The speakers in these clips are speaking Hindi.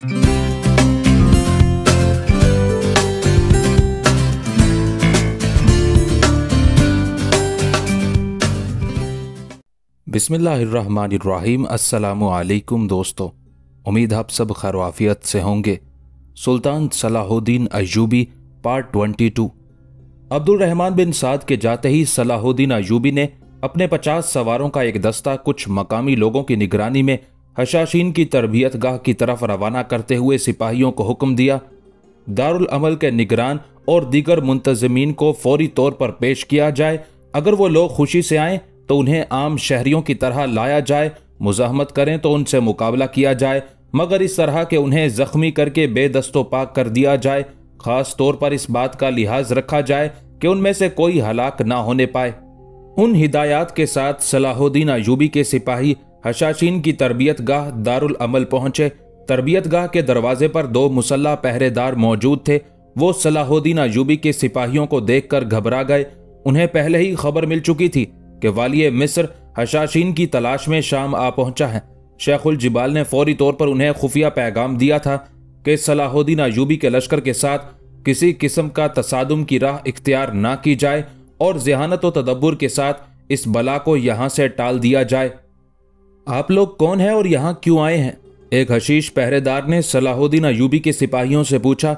बिस्मिल्लाहिर्रहमानिर्रहीम। अस्सलामु अलैकुम दोस्तों, उम्मीद आप सब खैर आफियत से होंगे। सुल्तान सलाहुद्दीन अय्यूबी पार्ट 22। अब्दुल रहमान बिन साद के जाते ही सलाहुद्दीन अय्यूबी ने अपने 50 सवारों का एक दस्ता कुछ मकामी लोगों की निगरानी में हशाशीन की तरबियत गाह की तरफ रवाना करते हुए सिपाहियों को हुक्म दिया, दारुल अमल के निगरान और दीगर मुंतजमीन को फौरी तौर पर पेश किया जाए। अगर वो लोग खुशी से आए तो उन्हें आम शहरियों की तरह लाया जाए, मुज़ाहमत करें तो उनसे मुकाबला किया जाए, मगर इस तरह के उन्हें जख्मी करके बेदस्तो पाक कर दिया जाए। खास तौर पर इस बात का लिहाज रखा जाए कि उनमें से कोई हलाक ना होने पाए। उन हिदायत के साथ सलाहुद्दीन अय्यूबी के सिपाही हशाशीन की तरबियत गाह दारुल अमल पहुंचे। तरबियत गाह के दरवाजे पर 2 मुसल्ला पहरेदार मौजूद थे। वो सलाहुद्दीन अय्यूबी के सिपाहियों को देखकर घबरा गए। उन्हें पहले ही खबर मिल चुकी थी कि वाली मिस्र हशाशीन की तलाश में शाम आ पहुंचा है। शेखुल जिबाल ने फौरी तौर पर उन्हें खुफिया पैगाम दिया था कि सलाहुद्दीन अय्यूबी के लश्कर के साथ किसी किस्म का तसादुम की राह इख्तियार ना की जाए और ज़हानत व तदब्बुर के साथ इस बला को यहां से टाल दिया जाए। आप लोग कौन हैं और यहां क्यों आए हैं? एक हशीश पहरेदार ने सलाहुद्दीन अय्यूबी के सिपाहियों से पूछा।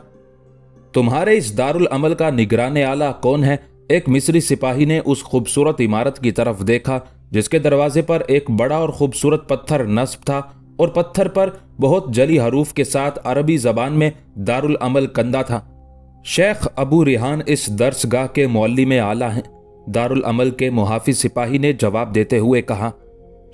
तुम्हारे इस दारुल अमल का निगरान आला कौन है? एक मिस्री सिपाही ने उस खूबसूरत इमारत की तरफ देखा जिसके दरवाजे पर एक बड़ा और खूबसूरत पत्थर नस्ब था और पत्थर पर बहुत जली हरूफ के साथ अरबी जबान में दारुल अमल कंदा था। शेख अबू रिहान इस दर्सगाह के मौल्लिम आला हैं, दारुल अमल के मुहाफिज सिपाही ने जवाब देते हुए कहा।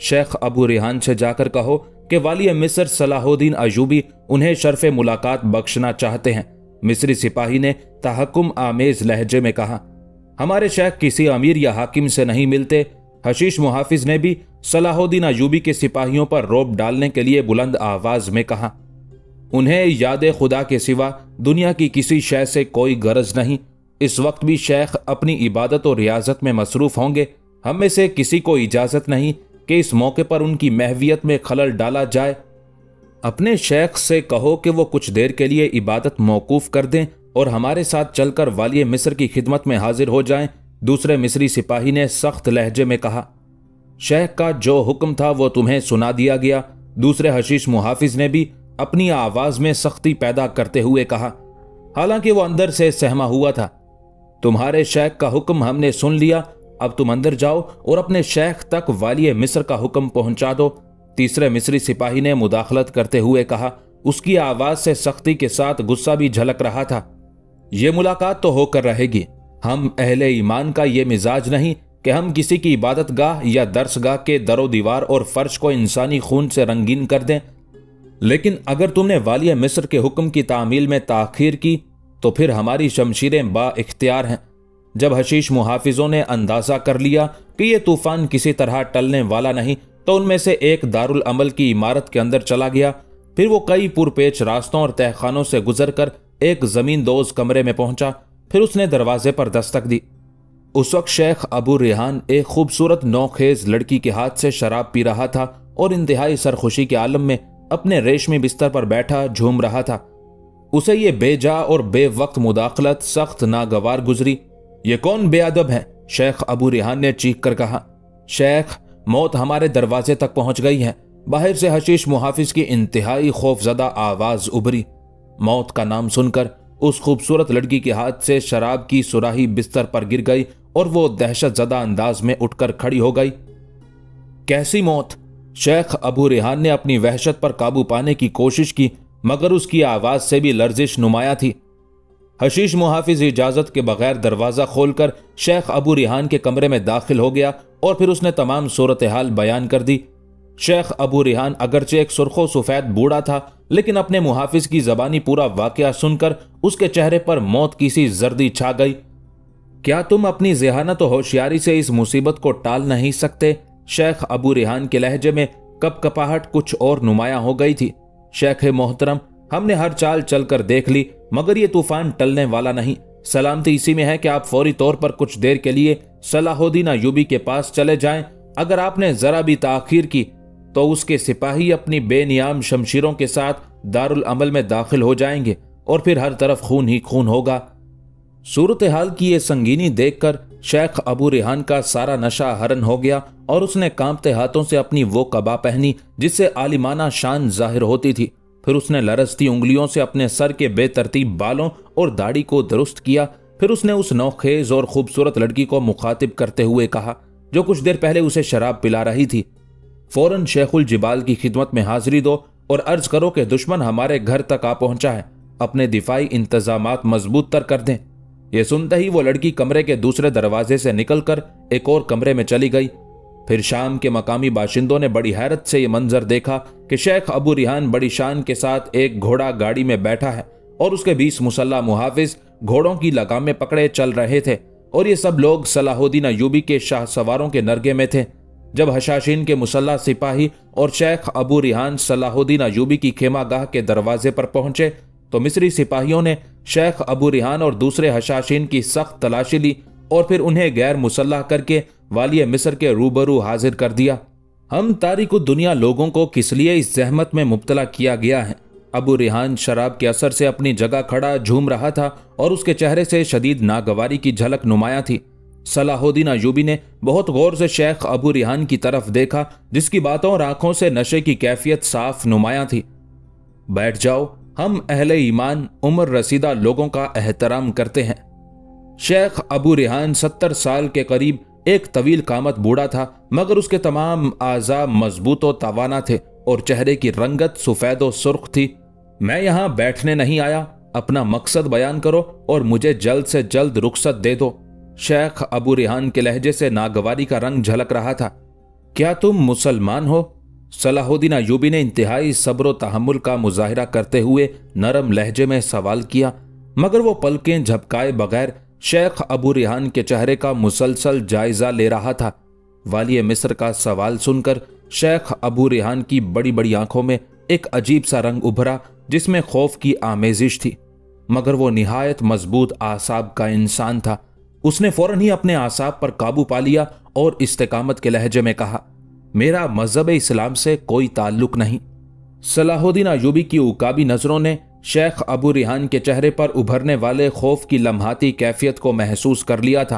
शेख अबू रिहान से जाकर कहो कि वाली मिस्र सलाहुद्दीन अय्यूबी उन्हें शर्फ मुलाकात बख्शना चाहते हैं। मिस्री सिपाही ने तहक्कुम आमेज लहजे में कहा। हमारे शेख किसी अमीर या हाकिम से नहीं मिलते। हशीश मुहाफिज ने भी सलाहुद्दीन अय्यूबी के सिपाहियों पर रौब डालने के लिए बुलंद आवाज में कहा। उन्हें याद खुदा के सिवा दुनिया की किसी शय से कोई गरज नहीं। इस वक्त भी शेख अपनी इबादत और रियाजत में मसरूफ होंगे। हम में से किसी को इजाजत नहीं कि इस मौके पर उनकी महवियत में खलल डाला जाए। अपने शेख से कहो कि वो कुछ देर के लिए इबादत मौकूफ कर दें और हमारे साथ चलकर वाली मिस्र की खिदमत में हाजिर हो जाएं। दूसरे मिस्री सिपाही ने सख्त लहजे में कहा। शेख का जो हुक्म था वो तुम्हें सुना दिया गया। दूसरे हशीश मुहाफिज ने भी अपनी आवाज में सख्ती पैदा करते हुए कहा, हालांकि वो अंदर से सहमा हुआ था। तुम्हारे शेख का हुक्म हमने सुन लिया। अब तुम अंदर जाओ और अपने शेख तक वाली मिस्र का हुक्म पहुंचा दो। तीसरे मिस्री सिपाही ने मुदाखलत करते हुए कहा। उसकी आवाज से सख्ती के साथ गुस्सा भी झलक रहा था। ये मुलाकात तो होकर रहेगी। हम अहले ईमान का ये मिजाज नहीं कि हम किसी की इबादत गाह या दर्सगाह के दरो दीवार और फर्श को इंसानी खून से रंगीन कर दें। लेकिन अगर तुमने वाली मिस्र के हुक्म की तामील में ताखीर की तो फिर हमारी शमशीरें बा इख्तियार हैं। जब हशीश मुहाफिजों ने अंदाजा कर लिया कि यह तूफान किसी तरह टलने वाला नहीं तो उनमें से एक दारुल अमल की इमारत के अंदर चला गया। फिर वो कई पुरपेच रास्तों और तहखानों से गुजरकर एक जमीन दोज कमरे में पहुंचा। फिर उसने दरवाजे पर दस्तक दी। उस वक्त शेख अबू रिहान एक खूबसूरत नौखेज लड़की के हाथ से शराब पी रहा था और इंतहाई सरखुशी के आलम में अपने रेशमी बिस्तर पर बैठा झूम रहा था। उसे ये बेजा और बेवक्त मुदाखलत सख्त नागवार गुजरी। ये कौन बेअदब है? शेख अबू रिहान ने चीख कर कहा। शेख, मौत हमारे दरवाजे तक पहुंच गई है। बाहर से हशीश मुहाफिज की इंतहाई खौफजदा आवाज उभरी। मौत का नाम सुनकर उस खूबसूरत लड़की के हाथ से शराब की सुराही बिस्तर पर गिर गई और वो दहशतजदा अंदाज में उठकर खड़ी हो गई। कैसी मौत? शेख अबू रिहान ने अपनी वहशत पर काबू पाने की कोशिश की मगर उसकी आवाज से भी लर्जिश नुमाया थी। हशीश मुहाफिज इजाजत के बगैर दरवाजा खोलकर शेख अबू रिहान के कमरे में दाखिल हो गया और फिर उसने तमाम सूरत हाल बयान कर दी। शेख अबू रिहान अगरचे एक सुर्खो सफेद बूढ़ा था लेकिन अपने मुहाफिज की जबानी पूरा वाकया सुनकर उसके चेहरे पर मौत की सी जर्दी छा गई। क्या तुम अपनी ज़हानत और होशियारी से इस मुसीबत को टाल नहीं सकते? शेख अबू रिहान के लहजे में कपकपाहट कुछ और नुमाया हो गई थी। शेख मोहतरम, हमने हर चाल चलकर देख ली मगर ये तूफान टलने वाला नहीं। सलामती इसी में है कि आप फौरी तौर पर कुछ देर के लिए सलाहुद्दीन अय्यूबी के पास चले जाएं। अगर आपने जरा भी ताखीर की तो उसके सिपाही अपनी बेनियाम शमशीरों के साथ दारुल अमल में दाखिल हो जाएंगे और फिर हर तरफ खून ही खून होगा। सूरत हाल की ये संगीनी देखकर शेख अबू रिहान का सारा नशा हरन हो गया और उसने कांपते हाथों से अपनी वो कबा पहनी जिससे आलिमाना शान जाहिर होती थी। फिर उसने लरसती उंगलियों से अपने सर के बेतरतीब बालों और दाढ़ी को दुरुस्त किया। फिर उसने उस नौखेज और खूबसूरत लड़की को मुखातिब करते हुए कहा जो कुछ देर पहले उसे शराब पिला रही थी, फौरन शेखुल जिबाल की खिदमत में हाजिरी दो और अर्ज करो कि दुश्मन हमारे घर तक आ पहुंचा है, अपने दिफाई इंतजामात मजबूत तर कर दें। यह सुनते ही वो लड़की कमरे के दूसरे दरवाजे से निकलकर एक और कमरे में चली गई। फिर शाम के मकामी बाशिंदों ने बड़ी हैरत से यह मंजर देखा कि शेख अबू रिहान बड़ी शान के साथ एक घोड़ा गाड़ी में बैठा है और उसके 20 मुसल्ला मुहाफिज घोड़ों की लगामें पकड़े चल रहे थे और ये सब लोग सलाहुद्दीन अयूबी के शाह सवारों के नरगे में थे। जब हशाशीन के मुसल्ला सिपाही और शेख अबू रिहान सलाहुद्दीन अयूबी की खेमागाह के दरवाजे पर पहुंचे तो मिस्री सिपाहियों ने शेख अबू रिहान और दूसरे हशाशीन की सख्त तलाशी ली और फिर उन्हें गैर मुसल्लाह करके वालिय मिस्र के रूबरू हाजिर कर दिया। हम तारिकु दुनिया लोगों को किस लिए इस जहमत में मुब्तला किया गया है? अबू रिहान शराब के असर से अपनी जगह खड़ा झूम रहा था और उसके चेहरे से शदीद नागवारी की झलक नुमाया थी। सलाहुद्दीन अयूबी ने बहुत गौर से शेख अबू रिहान की तरफ देखा जिसकी बातों और आंखों से नशे की कैफियत साफ नुमाया थी। बैठ जाओ, हम अहले ईमान उम्र रसीदा लोगों का एहतराम करते हैं। शेख अबू रिहान 70 साल के करीब एक तवील कामत बूढ़ा था, मगर उसके तमाम आज़ा मजबूत और तवाना थे और चेहरे की रंगत सफेद और सुर्ख थी। मैं यहां बैठने नहीं आया, अपना मकसद बयान करो और मुझे जल्द से जल्द रुखसत दे दो। शेख अबू रिहान के लहजे से नागवारी का रंग झलक रहा था। क्या तुम मुसलमान हो? सलाहुद्दीन अयूबी ने इंतहाई सब्र व तहम्मुल का मुजाहिरा करते हुए नरम लहजे में सवाल किया, मगर वो पलकें झपकाए बगैर शेख अबू रिहान के चेहरे का मुसलसल जायजा ले रहा था। वालिय मिस्र का सवाल सुनकर शेख अबू रिहान की बड़ी बड़ी आंखों में एक अजीब सा रंग उभरा जिसमें खौफ की आमेजिश थी, मगर वो निहायत मजबूत आसाब का इंसान था। उसने फौरन ही अपने आसाब पर काबू पा लिया और इस्तेकामत के लहजे में कहा, मेरा मजहब इस्लाम से कोई ताल्लुक नहीं। सलाहुद्दीन अयूबी की उकाबी नजरों ने शेख अबू रिहान के चेहरे पर उभरने वाले खौफ की लम्हाती कैफियत को महसूस कर लिया था।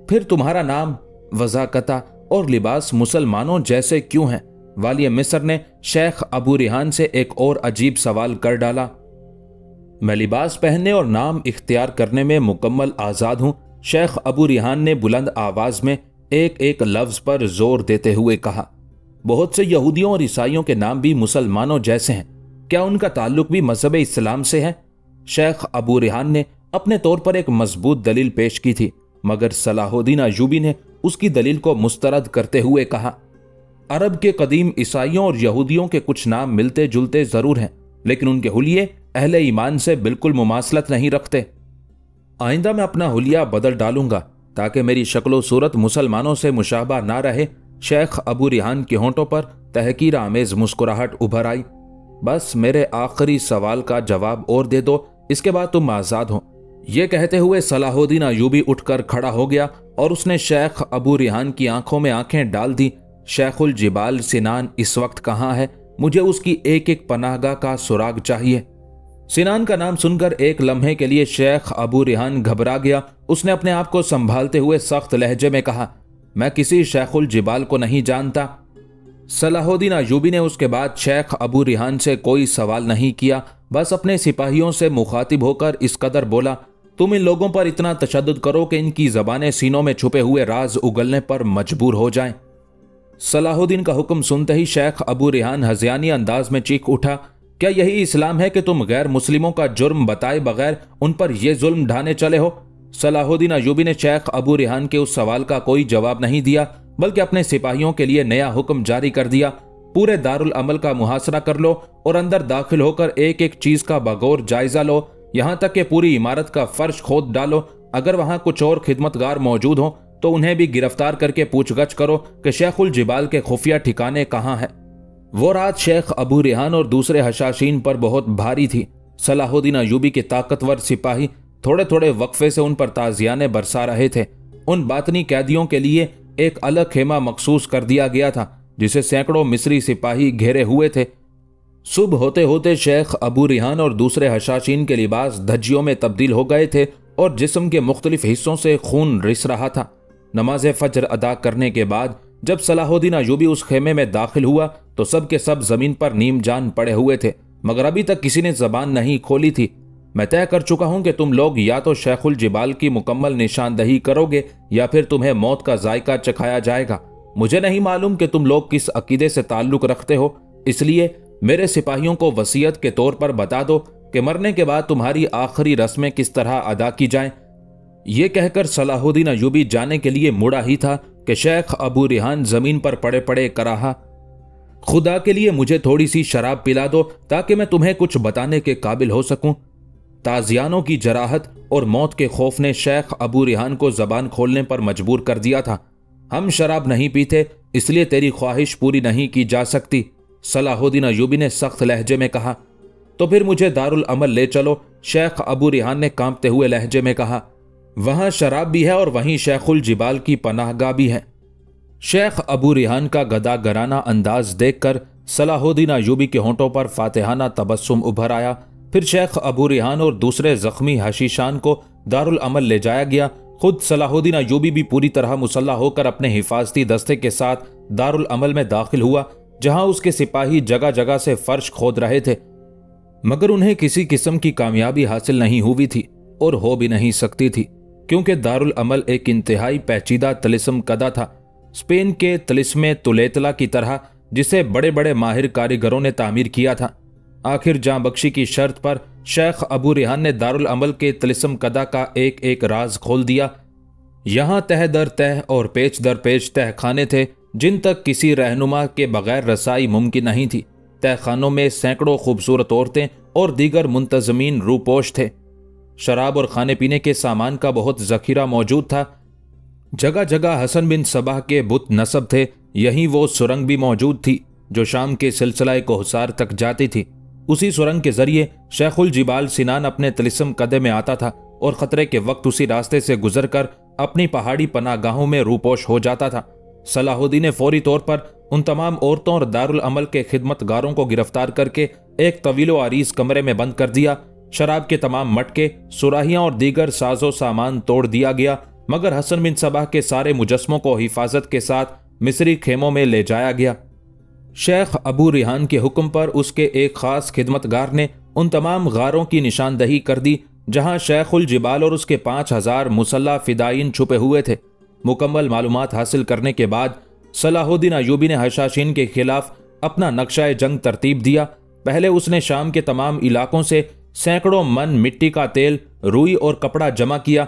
फिर तुम्हारा नाम, वज़ाकता और लिबास मुसलमानों जैसे क्यों हैं? वालिय मिस्र ने शेख अबू रिहान से एक और अजीब सवाल कर डाला। मैं लिबास पहनने और नाम इख्तियार करने में मुकम्मल आज़ाद हूं, शेख अबू रिहान ने बुलंद आवाज में एक एक लफ्ज पर जोर देते हुए कहा। बहुत से यहूदियों और ईसाइयों के नाम भी मुसलमानों जैसे हैं, क्या उनका ताल्लुक भी मजहब इस्लाम से है? शेख अबू रिहान ने अपने तौर पर एक मजबूत दलील पेश की थी, मगर सलाहुद्दीन अयूबी ने उसकी दलील को मुस्तरद करते हुए कहा, अरब के कदीम ईसाइयों और यहूदियों के कुछ नाम मिलते जुलते जरूर हैं, लेकिन उनके हुलिये अहले ईमान से बिल्कुल मुमासलत नहीं रखते। आइंदा मैं अपना हुलिया बदल डालूंगा ताकि मेरी शक्लो सूरत मुसलमानों से मुशाबा ना रहे। शेख अबू रिहान के होंठों पर तहकीर आमेज मुस्कुराहट उभर आई। बस मेरे आखिरी सवाल का जवाब और दे दो, इसके बाद तुम आजाद हो। यह कहते हुए सलाहुद्दीन अयूबी उठकर खड़ा हो गया और उसने शेख अबू रिहान की आंखों में आंखें डाल दी। शेखुल जिबाल सिनान इस वक्त कहाँ है? मुझे उसकी एक एक पनाहगाह का सुराग चाहिए। सिनान का नाम सुनकर एक लम्हे के लिए शेख अबू रिहान घबरा गया। उसने अपने आप को संभालते हुए सख्त लहजे में कहा, मैं किसी शेखुल जिबाल को नहीं जानता। सलाहुद्दीन अयूबी ने उसके बाद शेख अबू रिहान से कोई सवाल नहीं किया, बस अपने सिपाहियों से मुखातिब होकर इस कदर बोला, तुम इन लोगों पर इतना तशद्दुद करो कि इनकी जबानें सीनों में छुपे हुए राज उगलने पर मजबूर हो जाएं। सलाहुद्दीन का हुक्म सुनते ही शेख अबू रिहान हज़ियानी अंदाज में चीख उठा, क्या यही इस्लाम है कि तुम गैर मुस्लिमों का जुर्म बताए बगैर उन पर यह जुल्म ढाने चले हो? सलाहुद्दीन अयूबी ने शेख अबू रिहान के उस सवाल का कोई जवाब नहीं दिया, बल्कि अपने सिपाहियों के लिए नया हुक्म जारी कर दिया, पूरे दारुल अमल का मुहासरा कर लो और अंदर दाखिल होकर एक एक चीज का बगौर जायजा लो, यहां तक कि पूरी इमारत का फर्श खोद डालो। अगर वहां कुछ और खिदमतगार मौजूद हो तो उन्हें भी गिरफ्तार करके पूछगछ करो कि शेखुल जिबाल के खुफिया ठिकाने कहाँ है। वो रात शेख अबू रिहान और दूसरे हशाशीन पर बहुत भारी थी। सलाहुद्दीन अयूबी के ताकतवर सिपाही थोड़े थोड़े वक्फे से उन पर ताजियाने बरसा रहे थे। उन बातनी कैदियों के लिए एक अलग खेमा मखसूस कर दिया गया था, जिसे सैकड़ों मिस्री सिपाही घेरे हुए थे। सुबह होते होते शेख अबू रिहान और दूसरे हशाशीन के लिबास धज्जियों में तब्दील हो गए थे और जिस्म के मुख्तलिफ हिस्सों से खून रिस रहा था। नमाज फजर अदा करने के बाद जब सलाहुद्दीन अय्यूबी उस खेमे में दाखिल हुआ तो सब के सब जमीन पर नीम जान पड़े हुए थे, मगर अभी तक किसी ने जबान नहीं खोली थी। मैं तय कर चुका हूं कि तुम लोग या तो शेखुल जिबाल की मुकम्मल निशानदही करोगे या फिर तुम्हें मौत का जायका चखाया जाएगा। मुझे नहीं मालूम कि तुम लोग किस अकीदे से ताल्लुक रखते हो, इसलिए मेरे सिपाहियों को वसीयत के तौर पर बता दो कि मरने के बाद तुम्हारी आखिरी रस्में किस तरह अदा की जाएं। यह कहकर सलाहुद्दीन अय्यूबी जाने के लिए मुड़ा ही था कि शेख अबू रिहान जमीन पर पड़े पड़े कराहा, खुदा के लिए मुझे थोड़ी सी शराब पिला दो ताकि मैं तुम्हें कुछ बताने के काबिल हो सकूं। ताजियानों की जराहत और मौत के खौफ ने शेख अबू रिहान को जबान खोलने पर मजबूर कर दिया था। हम शराब नहीं पीते, इसलिए तेरी ख्वाहिश पूरी नहीं की जा सकती, सलाहुद्दीन अय्यूबी ने सख्त लहजे में कहा। तो फिर मुझे दारुल अमल ले चलो, शेख अबू रिहान ने कांपते हुए लहजे में कहा। वहां शराब भी है और वहीं शेखुल जिबाल की पनाहगाह भी है। शेख अबू रिहान का गदागराना अंदाज देखकर सलाहुद्दीन अय्यूबी के होंठों पर फातिहाना तबस्सुम उभर आया। फिर शेख अबू रिहान और दूसरे जख्मी हशीशान को दारुल अमल ले जाया गया। खुद सलाहुद्दीन अय्यूबी भी पूरी तरह मुसल्ला होकर अपने हिफाजती दस्ते के साथ दारुल अमल में दाखिल हुआ, जहां उसके सिपाही जगह जगह से फर्श खोद रहे थे, मगर उन्हें किसी किस्म की कामयाबी हासिल नहीं हुई थी और हो भी नहीं सकती थी, क्योंकि दारुल अमल एक इंतहाई पेचीदा तिलिस्म कदा था, स्पेन के तिलिस्मे तुलेतला की तरह, जिसे बड़े बड़े माहिर कारीगरों ने तामीर किया था। आखिर जां बख्शी की शर्त पर शेख अबू रिहान ने दारुल अमल के तिलिस्म कदा का एक एक राज खोल दिया। यहां तह दर तह और पेच दर पेच तह खाने थे, जिन तक किसी रहनुमा के बगैर रसाई मुमकिन नहीं थी। तह खानों में सैकड़ों खूबसूरत औरतें और दीगर मुंतजमीन रूपोश थे। शराब और खाने पीने के सामान का बहुत जखीरा मौजूद था। जगह जगह हसन बिन सबाह के बुत नसब थे। यहीं वो सुरंग भी मौजूद थी जो शाम के सिलसिला कोहसार तक जाती थी। उसी सुरंग के जरिए शेखुल जिबाल सिनान अपने तिलिस्म कदे में आता था और खतरे के वक्त उसी रास्ते से गुजरकर अपनी पहाड़ी पनागाहों में रूपोश हो जाता था। सलाहुद्दीन ने फौरी तौर पर उन तमाम औरतों और दारुल अमल के खिदमतगारों को गिरफ्तार करके एक तवीलो आरीज कमरे में बंद कर दिया। शराब के तमाम मटके, सुराहियां और दीगर साजो सामान तोड़ दिया गया, मगर हसन बिन सबाह के सारे मुजस्मों को हिफाजत के साथ मिस्री खेमों में ले जाया गया। शेख अबू रिहान के हुक्म पर उसके एक खास खिदमतगार ने उन तमाम गारों की निशानदही कर दी जहां शेखुल जिबाल और उसके 5000 मुसल्ला फिदाइन छुपे हुए थे। मुकम्मल मालूमात हासिल करने के बाद सलाहुद्दीन अय्यूबी ने हशाशीन के खिलाफ अपना नक्शा जंग तरतीब दिया। पहले उसने शाम के तमाम इलाकों से सैकड़ों मन मिट्टी का तेल, रुई और कपड़ा जमा किया।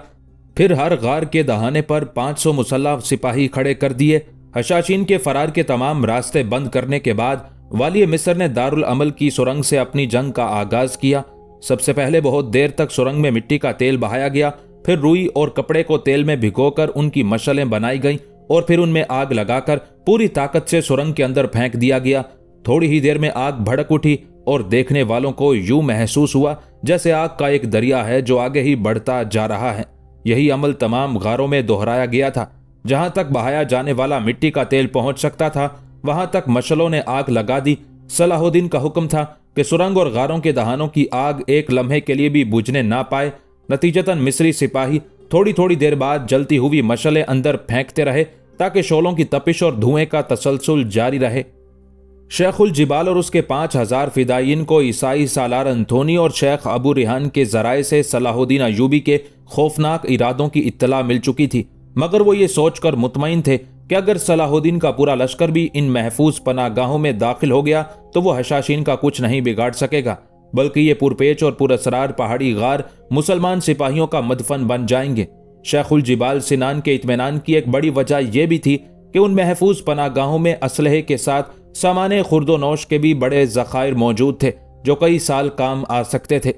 फिर हर गार के दहाने पर 500 मुसल्ला सिपाही खड़े कर दिए। हशाशीन के फरार के तमाम रास्ते बंद करने के बाद वाली मिस्र ने दारुल अमल की सुरंग से अपनी जंग का आगाज किया। सबसे पहले बहुत देर तक सुरंग में मिट्टी का तेल बहाया गया, फिर रुई और कपड़े को तेल में भिगोकर उनकी मशलें बनाई गईं और फिर उनमें आग लगाकर पूरी ताकत से सुरंग के अंदर फेंक दिया गया। थोड़ी ही देर में आग भड़क उठी और देखने वालों को यूं महसूस हुआ जैसे आग का एक दरिया है जो आगे ही बढ़ता जा रहा है। यही अमल तमाम गारों में दोहराया गया था। जहां तक बहाया जाने वाला मिट्टी का तेल पहुंच सकता था वहां तक मशलों ने आग लगा दी। सलाहुद्दीन का हुक्म था कि सुरंग और गारों के दहानों की आग एक लम्हे के लिए भी बुझने ना पाए। नतीजतन मिस्री सिपाही थोड़ी थोड़ी देर बाद जलती हुई मशलें अंदर फेंकते रहे ताकि शोलों की तपिश और धुएं का तसलसल जारी रहे। शेखुल जिबाल और उसके 5000 फिदायीन को ईसाई सालार अंथोनी और शेख अबू रिहान के जराए से सलाहुद्दीन अय्यूबी के खौफनाक इरादों की इत्तला मिल चुकी थी, मगर वो ये सोचकर मुतमईन थे कि अगर सलाहुद्दीन का पूरा लश्कर भी इन महफूज पनागाहों में दाखिल हो गया तो वो हशाशीन का कुछ नहीं बिगाड़ सकेगा, बल्कि ये पुरपेच और पुरअसरार पहाड़ी गार मुसलमान सिपाहियों का मदफन बन जाएंगे। शेखुल जिबाल सिनान के इत्मीनान की एक बड़ी वजह यह भी थी कि उन महफूज पनागाहों में असलहे के साथ सामाने खुर्दोनोश के भी बड़े ज़खायर मौजूद थे जो कई साल काम आ सकते थे।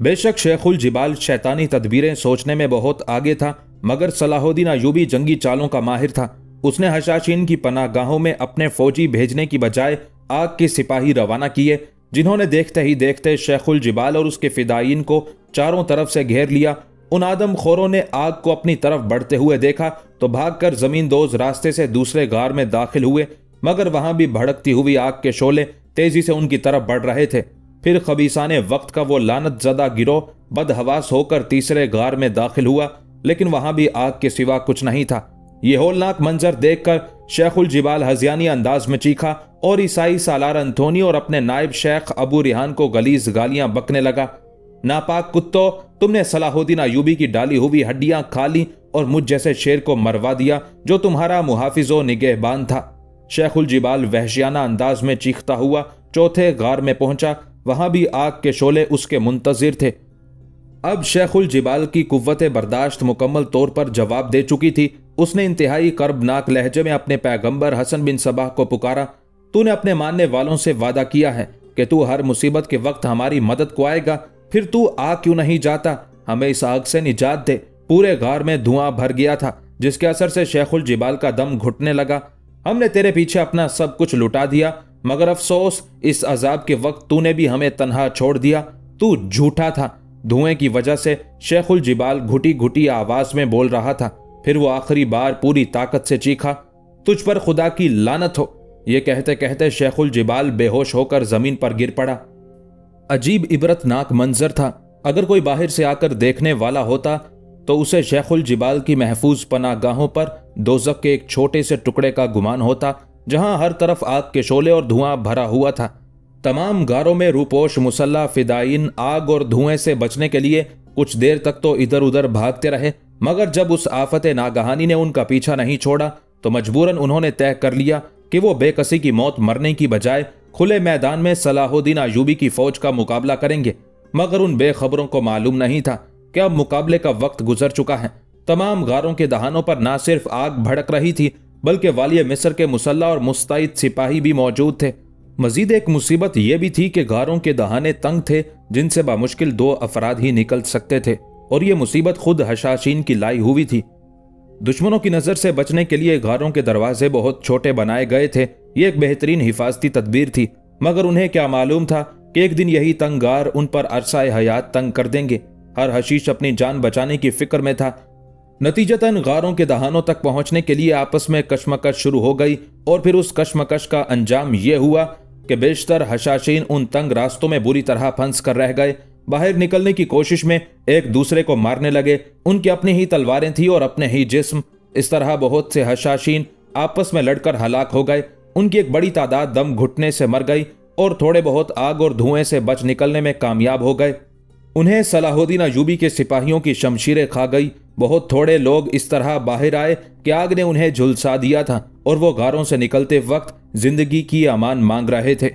बेशक शेखुल जिबाल शैतानी तदबीरें सोचने में बहुत आगे था, मगर सलाहुद्दीन अय्यूबी जंगी चालों का माहिर था। उसने हशाशीन की पनागाहों में अपने फौजी भेजने की बजाय आग के सिपाही रवाना किए, जिन्होंने देखते ही देखते शेखुल जिबाल और उसके फिदायीन को चारों तरफ से घेर लिया। उन आदमखोरों ने आग को अपनी तरफ बढ़ते हुए देखा तो भागकर जमींदोज रास्ते से दूसरे गार में दाखिल हुए, मगर वहां भी भड़कती हुई आग के शोले तेजी से उनकी तरफ बढ़ रहे थे। फिर खबीसाने वक्त का वो लानत ज़दा गिरोह बदहवास होकर तीसरे गार में दाखिल हुआ, लेकिन वहां भी आग के सिवा कुछ नहीं था। ये होलनाक मंजर देखकर शेखुल जिबाल हजियानी अंदाज में चीखा और ईसाई सालार अंथोनी और अपने नायब शेख अबू रिहान को गलीज गालियां बकने लगा। नापाक कुत्तो, तुमने सलाहुद्दीन अयूबी की डाली हुई हड्डियां खा ली और मुझ जैसे शेर को मरवा दिया जो तुम्हारा मुहाफिजो निगहबान था। शेखुल जिबाल वहशियाना अंदाज में चीखता हुआ चौथे गार में पहुंचा। वहां भी आग के शोले उसके मुंतजिर थे। अब शेखुल जिबाल की कुव्वत बर्दाश्त मुकम्मल तौर पर जवाब दे चुकी थी। उसने इंतहाई कर्बनाक लहजे में अपने पैगंबर हसन बिन सबाह को पुकारा, तूने अपने मानने वालों से वादा किया है कि तू हर मुसीबत के वक्त हमारी मदद को आएगा, फिर तू आ क्यों नहीं जाता? हमें इस आग से निजात दे। पूरे गार में धुआं भर गया था, जिसके असर से शेखुल जिबाल का दम घुटने लगा। हमने तेरे पीछे अपना सब कुछ लुटा दिया, मगर अफसोस इस अजाब के वक्त तूने भी हमें तन्हा छोड़ दिया। तू झूठा था। धुएं की वजह से शेखुल जिबाल घुटी घुटी आवाज में बोल रहा था। फिर वो आखिरी बार पूरी ताकत से चीखा, तुझ पर खुदा की लानत हो। ये कहते कहते शेखुल जिबाल बेहोश होकर जमीन पर गिर पड़ा। अजीब इबरतनाक मंजर था। अगर कोई बाहर से आकर देखने वाला होता तो उसे शेखुल जिबाल की महफूज पनागाहों पर दोज़ख के एक छोटे से टुकड़े का गुमान होता, जहां हर तरफ आग के शोले और धुआं भरा हुआ था। तमाम गारों में रूपोश मुसल्ला फिदाइन आग और धुएं से बचने के लिए कुछ देर तक तो इधर उधर भागते रहे, मगर जब उस आफत नागहानी ने उनका पीछा नहीं छोड़ा तो मजबूरन उन्होंने तय कर लिया कि वो बेकसी की मौत मरने की बजाय खुले मैदान में सलाहुद्दीन अयूबी की फौज का मुकाबला करेंगे। मगर उन बेखबरों को मालूम नहीं था कि अब मुकाबले का वक्त गुजर चुका है। तमाम गारों के दहानों पर न सिर्फ आग भड़क रही थी, बल्कि वालिय मिस्र के मुसल्ला और मुस्तैद सिपाही भी मौजूद थे। मजीद एक मुसीबत यह भी थी कि गारों के दहाने तंग थे, जिनसे बामुश्किल 2 अफराद ही निकल सकते थे, और यह मुसीबत खुद हशाशीन की लाई हुई थी। दुश्मनों की नजर से बचने के लिए गारों के दरवाजे बहुत छोटे बनाए गए थे। ये एक बेहतरीन हिफाजती तदबीर थी, मगर उन्हें क्या मालूम था कि एक दिन यही तंग गार उन पर अरसाए हयात तंग कर देंगे। हर हशीश अपनी जान बचाने की फिक्र में था। नतीजतन गारों के दहानों तक पहुंचने के लिए आपस में कशमकश शुरू हो गई, और फिर उस कशमकश का अंजाम यह हुआ कि बेशतर हशाशीन उन तंग रास्तों में बुरी तरह फंस कर रह गए। बाहर निकलने की कोशिश में एक दूसरे को मारने लगे। उनकी अपनी ही तलवारें थी और अपने ही जिस्म। इस तरह बहुत से हशाशीन आपस में लड़कर हलाक हो गए। उनकी एक बड़ी तादाद दम घुटने से मर गई और थोड़े बहुत आग और धुएं से बच निकलने में कामयाब हो गए। उन्हें सलाहुद्दीन अयूबी के सिपाहियों की शमशीरें खा गई। बहुत थोड़े लोग इस तरह बाहर आए कि आग ने उन्हें झुलसा दिया था, और वो गारों से निकलते वक्त जिंदगी की अमान मांग रहे थे।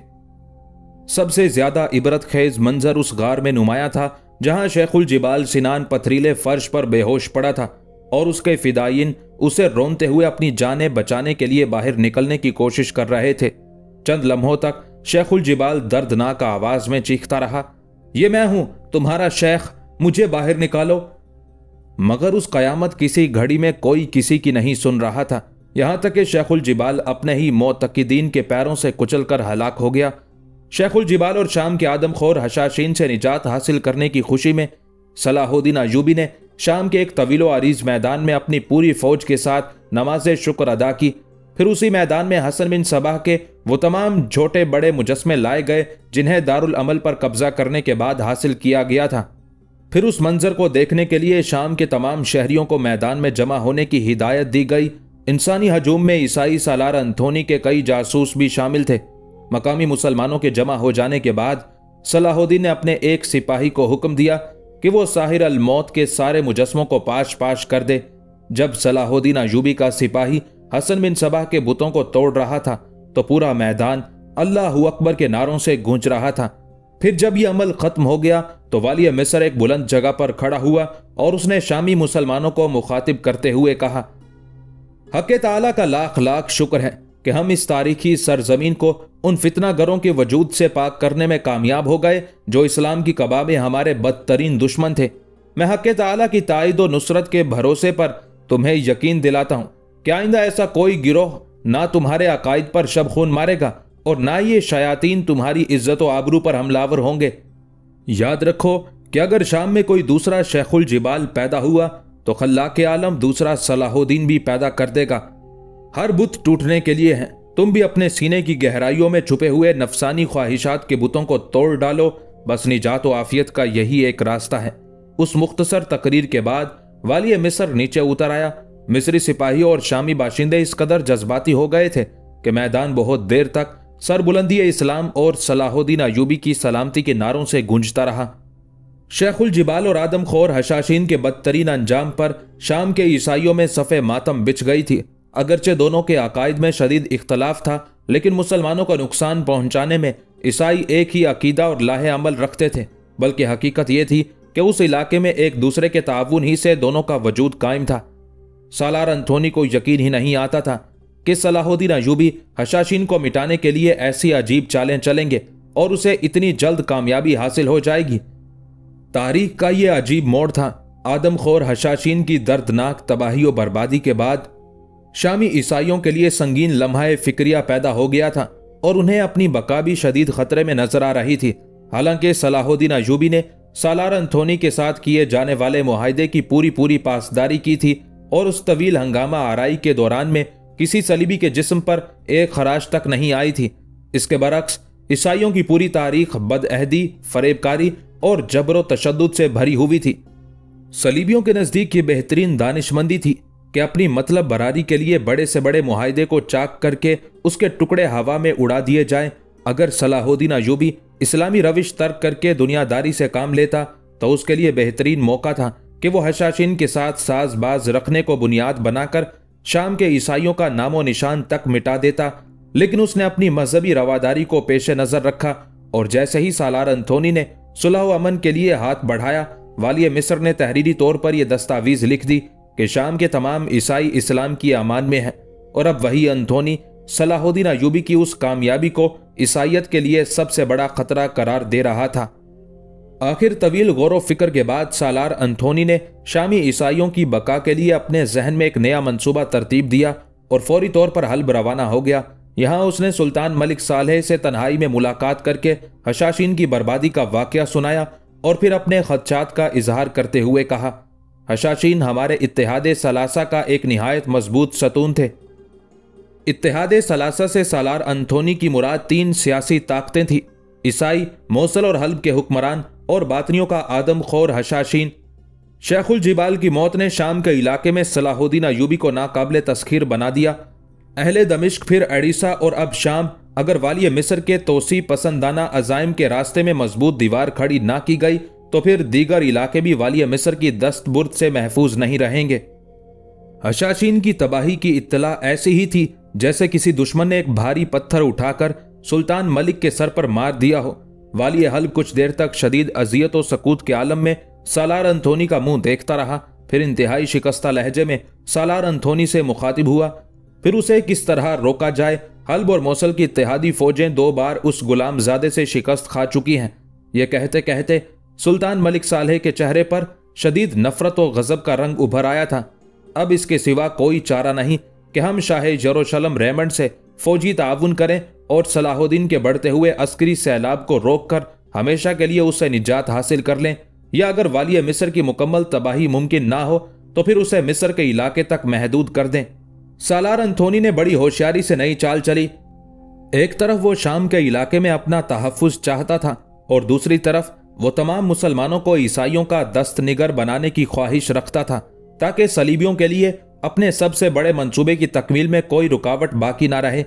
सबसे ज्यादा इबरत खेज मंजर उस गार में नुमाया था जहां शेखुल जिबाल सिनान पथरीले फर्श पर बेहोश पड़ा था, और उसके फिदायीन उसे रोनते हुए अपनी जानें बचाने के लिए बाहर निकलने की कोशिश कर रहे थे। चंद लम्हों तक शेखुल जिबाल दर्दनाक आवाज में चीखता रहा, ये मैं हूं, तुम्हारा शेख, मुझे बाहर निकालो। मगर उस कयामत किसी घड़ी में कोई किसी की नहीं सुन रहा था, यहां तक कि शेखुल जिबाल अपने ही मोतकीदीन के पैरों से कुचलकर हलाक हो गया। शेखुल जिबाल और शाम के आदमखोर हशाशीन से निजात हासिल करने की खुशी में सलाहुद्दीन अयूबी ने शाम के एक तवीलो अरीज मैदान में अपनी पूरी फौज के साथ नमाज शुक्र अदा की। फिर उसी मैदान में हसन बिन सबाह के वो तमाम छोटे बड़े मुजस्मे लाए गए जिन्हें दारुल अमल पर कब्जा करने के बाद हासिल किया गया था। फिर उस मंजर को देखने के लिए शाम के तमाम शहरियों को मैदान में जमा होने की हिदायत दी गई। इंसानी हजूम में ईसाई सालार अंथोनी के कई जासूस भी शामिल थे। मकामी मुसलमानों के जमा हो जाने के बाद सलाहुद्दीन ने अपने एक सिपाही को हुक्म दिया कि वो साहिर अल मौत के सारे मुजस्मों को पाश पाश कर दे। जब सलाहुद्दीन अयूबी का सिपाही हसन बिन सबाह के बुतों को तोड़ रहा था तो पूरा मैदान अल्लाहू अकबर के नारों से गूंज रहा था। फिर जब यह अमल खत्म हो गया तो वालिय मिस्र एक बुलंद जगह पर खड़ा हुआ और उसने शामी मुसलमानों को मुखातिब करते हुए कहा, हक़ ताला का लाख लाख शुक्र है कि हम इस तारीखी सरजमीन को उन फितनागरों के वजूद से पाक करने में कामयाब हो गए जो इस्लाम की कबा में हमारे बदतरीन दुश्मन थे। मैं हक़ ताला की ताईद व नुसरत के भरोसे पर तुम्हें यकीन दिलाता हूँ कि आइंदा ऐसा कोई गिरोह ना तुम्हारे अकायद पर शब खून मारेगा और ना ये शयातीन तुम्हारी इज्जत व आबरू पर हमलावर होंगे। याद रखो कि अगर शाम में कोई दूसरा शेखुल जिबाल पैदा हुआ तो खल्लाक आलम दूसरा सलाहुद्दीन भी पैदा कर देगा। हर बुत टूटने के लिए है तुम भी अपने सीने की गहराइयों में छुपे हुए नफसानी ख्वाहिशात के बुतों को तोड़ डालो, बस निजात व आफियत का यही एक रास्ता है। उस मुख्तसर तकरीर के बाद वाली मिस्र नीचे उतर आया। मिस्री सिपाही और शामी बाशिंदे इस कदर जज्बाती हो गए थे कि मैदान बहुत देर तक सरबुलंदी इस्लाम और सलाहुद्दीन अयूबी की सलामती के नारों से गूंजता रहा। शेखुल जिबाल और आदमखोर हशाशीन के बदतरीन अंजाम पर शाम के ईसाइयों में सफ़े मातम बिछ गई थी। अगरचे दोनों के अकायद में शदीद इख्तलाफ था, लेकिन मुसलमानों को नुकसान पहुंचाने में ईसाई एक ही अकीदा और लाहे अमल रखते थे। बल्कि हकीकत यह थी कि उस इलाके में एक दूसरे के ताउन ही से दोनों का वजूद कायम था। सालार अंथोनी को यकीन ही नहीं आता था कि सलाहुद्दीन अयूबी हशाशीन को मिटाने के लिए ऐसी अजीब चालें चलेंगे और उसे इतनी जल्द कामयाबी हासिल हो जाएगी। तारीख का यह अजीब मोड़ था। आदमखोर हशाशीन की दर्दनाक तबाही और बर्बादी के बाद शामी ईसाइयों के लिए संगीन लम्हा फिक्रिया पैदा हो गया था और उन्हें अपनी बका भी शदीद खतरे में नजर आ रही थी। हालांकि सलाहुद्दीन अयूबी ने सालार अंथोनी के साथ किए जाने वाले मुआहदे की पूरी पासदारी की थी और उस तवील हंगामा आराई के दौरान में किसी सलीबी के जिस्म पर एक खराश तक नहीं आई थी। इसके बरक्स ईसाइयों की पूरी तारीख बदअहदी, फरेबकारी और जबरो तशद्दुद से भरी हुई थी। सलीबियों के नज़दीक ये बेहतरीन दानिशमंदी थी कि अपनी मतलब बरारी के लिए बड़े से बड़े मुआहदे को चाक करके उसके टुकड़े हवा में उड़ा दिए जाएं। अगर सलाहुद्दीन अयूबी इस्लामी रविश तर्क करके दुनियादारी से काम लेता तो उसके लिए बेहतरीन मौका था कि वो हशाशीन के साथ साजबाज रखने को बुनियाद बनाकर शाम के ईसाइयों का नामो निशान तक मिटा देता। लेकिन उसने अपनी मजहबी रवादारी को पेश नजर रखा और जैसे ही सालार अंथोनी ने सुलह व अमन के लिए हाथ बढ़ाया, वाली मिस्र ने तहरीरी तौर पर यह दस्तावीज लिख दी कि शाम के तमाम ईसाई इस्लाम की अमान में है। और अब वही अंथोनी सलाहुद्दीन अयूबी की उस कामयाबी को ईसाइयत के लिए सबसे बड़ा खतरा करार दे रहा था। आखिर तवील गौर व फिक्र के बाद सालार अंथोनी ने शामी ईसाइयों की बका के लिए अपने जहन में एक नया मंसूबा तरतीब दिया और फौरी तौर पर हल्ब रवाना हो गया। यहाँ उसने सुल्तान मलिक सालेह से तन्हाई में मुलाकात करके हशाशीन की बर्बादी का वाकया सुनाया और फिर अपने खदशात का इजहार करते हुए कहा, हशाशीन हमारे इत्तेहाद सलासा का एक निहायत मजबूत सतून थे। इत्तेहाद सलासा से सालार अंथोनी की मुराद 3 सियासी ताकतें थी, ईसाई, मौसल और हल्ब के हुक्मरान और बातनियों का आदमखोर हशाशीन। शेखुल जिबाल की मौत ने शाम के इलाके में सलाहुद्दीन अयूबी को नाकाबिले तस्खीर बना दिया। अहले दमिश्क फिर अड़ीसा और अब शाम, अगर वाली मिस्र के तोसी पसंदाना अजाइम के रास्ते में मजबूत दीवार खड़ी ना की गई तो फिर दीगर इलाके भी वाली मिस्र की दस्तबुर्द से महफूज नहीं रहेंगे। हशाशीन की तबाही की इत्तला ऐसी ही थी जैसे किसी दुश्मन ने एक भारी पत्थर उठाकर सुल्तान मलिक के सर पर मार दिया हो। वाली हल्ब कुछ देर तक शदीद अजियत और सकूत के आलम में सालार अंथोनी का मुंह देखता रहा। फिर इंतहाई शिकस्ता लहजे में सालार अंथोनी से मुखातिब हुआ। फिर उसे किस तरह रोका जाए। हल्ब और मौसल की इत्तेहादी फौजें 2 बार उस गुलामजादे से शिकस्त खा चुकी हैं। यह कहते कहते सुल्तान मलिक सालेह के चेहरे पर शदीद नफरत और गजब का रंग उभर आया था। अब इसके सिवा कोई चारा नहीं कि हम शाह यरूशलेम रेमंड से फौजी ताउन करें और सलाहुद्दीन के बढ़ते हुए अस्करी सैलाब को रोककर हमेशा के लिए उससे निजात हासिल कर लें, या अगर वाली मिस्र की मुकम्मल तबाही मुमकिन ना हो तो फिर उसे मिस्र के इलाके तक महदूद कर दें। सालार अंथोनी ने बड़ी होशियारी से नई चाल चली। एक तरफ वो शाम के इलाके में अपना तहफ़्फ़ुज़ चाहता था और दूसरी तरफ वो तमाम मुसलमानों को ईसाइयों का दस्तनिगर बनाने की ख्वाहिश रखता था ताकि सलीबियों के लिए अपने सबसे बड़े मंसूबे की तकमील में कोई रुकावट बाकी ना रहे।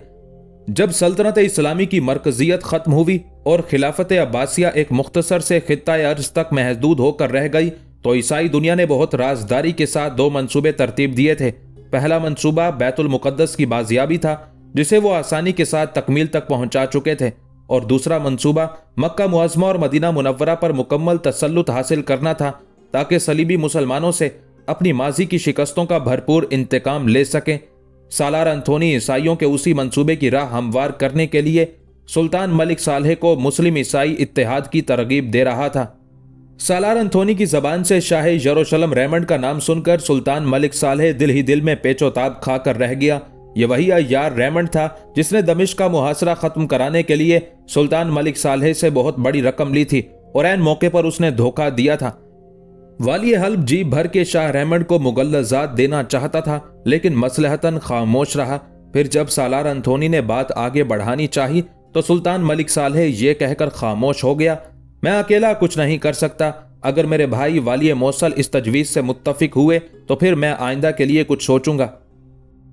जब सल्तनत इस्लामी की मरकजियत खत्म हुई और खिलाफत अब्बासिया एक मुख्तसर से खित्ता अर्ज तक महदूद होकर रह गई तो ईसाई दुनिया ने बहुत राजदारी के साथ 2 मंसूबे तरतीब दिए थे। पहला मंसूबा बैतुल मुक़द्दस की बाजियाबी था जिसे वो आसानी के साथ तकमील तक पहुंचा चुके थे, और दूसरा मंसूबा मक्का मुअज़्ज़मा और मदीना मुनव्वरा पर मुकम्मल तसल्लुत हासिल करना था ताकि सलीबी मुसलमानों से अपनी माजी की शिकस्तों का भरपूर इंतकाम ले सकें। सालार अंथोनी ईसाइयों के उसी मंसूबे की राह हमवार करने के लिए सुल्तान मलिक सालेह को मुस्लिम ईसाई इत्तेहाद की तरगीब दे रहा था। सालार अंथोनी की जबान से शाह यरूशलेम रेमंड का नाम सुनकर सुल्तान मलिक सालेह दिल ही दिल में पेचोताब खाकर रह गया। यह वही अय्यार रेमंड था जिसने दमिश्क का मुहासरा खत्म कराने के लिए सुल्तान मलिक सालेह से बहुत बड़ी रकम ली थी और ऐन मौके पर उसने धोखा दिया था। वाली हल्ब जी भर के शाह रेमंड को मुगल्लजात देना चाहता था लेकिन मसलहतन खामोश रहा। फिर जब सालार एंथोनी ने बात आगे बढ़ानी चाही तो सुल्तान मलिक सालेह ये कहकर खामोश हो गया, मैं अकेला कुछ नहीं कर सकता। अगर मेरे भाई वाली मौसल इस तजवीज़ से मुत्तफिक हुए तो फिर मैं आइंदा के लिए कुछ सोचूंगा।